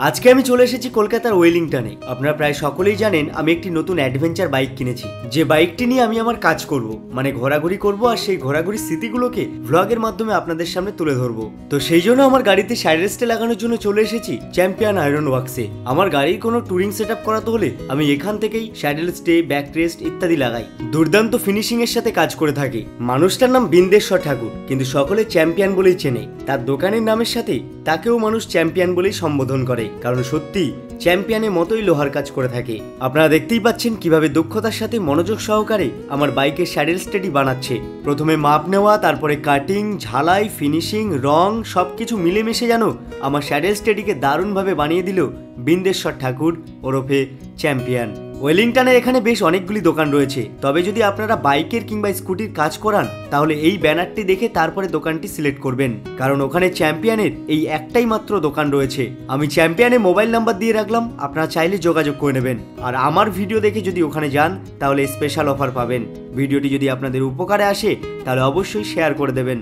আজকে আমি চলে এসেছি কলকাতার ওয়েলিংটনে। আপনারা প্রায় সকলেই জানেন আমি একটি নতুন অ্যাডভেঞ্চার বাইক কিনেছি, যে বাইকটি নিয়ে আমি আমার কাজ করব, মানে ঘোরাঘুরি করব, আর সেই ঘোরাঘুরির স্মৃতিগুলোকে ভ্লগের মাধ্যমে আপনাদের সামনে তুলে ধরবো। তো সেই জন্য আমার গাড়িতে স্যাডেল স্টে লাগানোর জন্য চলে এসেছি চ্যাম্পিয়ন আয়রন ওয়ার্কসে। আমার গাড়ির কোনো টুরিং সেট আপ করাতে হলে আমি এখান থেকেই স্যাডেল স্টে, ব্যাক রেস্ট ইত্যাদি লাগাই। দুর্দান্ত ফিনিশিং এর সাথে কাজ করে থাকে। মানুষটার নাম বিন্দেশ্বর ঠাকুর, কিন্তু সকলে চ্যাম্পিয়ন বলেই চেনে। তার দোকানের নামের সাথে তাকেও মানুষ চ্যাম্পিয়ন বলেই সম্বোধন করে, কারণ সত্যি চ্যাম্পিয়নের মতোই লোহার কাজ করে থাকে। আপনারা দেখতেই পাচ্ছেন কিভাবে দক্ষতার সাথে মনোযোগ সহকারে আমার বাইকের স্যাডেল স্টেডি বানাচ্ছে। প্রথমে মাপ নেওয়া, তারপরে কাটিং, ঝালাই, ফিনিশিং, রং সবকিছু মিলেমিশে যেন আমার স্যাডেল স্টেডিকে দারুণভাবে বানিয়ে দিল বিন্দেশ্বর ঠাকুর ওরফে চ্যাম্পিয়ন। ওয়েলিংটনে এখানে বেশ অনেকগুলি দোকান রয়েছে, তবে যদি আপনারা বাইকের কিংবা স্কুটির কাজ করান তাহলে এই ব্যানারটি দেখে তারপরে দোকানটি সিলেক্ট করবেন, কারণ ওখানে চ্যাম্পিয়নের এই একটাই মাত্র দোকান রয়েছে। আমি চ্যাম্পিয়নের মোবাইল নাম্বার দিয়ে রাখলাম, আপনারা চাইলে যোগাযোগ করে নেবেন। আর আমার ভিডিও দেখে যদি ওখানে যান তাহলে স্পেশাল অফার পাবেন। ভিডিওটি যদি আপনাদের উপকারে আসে তাহলে অবশ্যই শেয়ার করে দেবেন।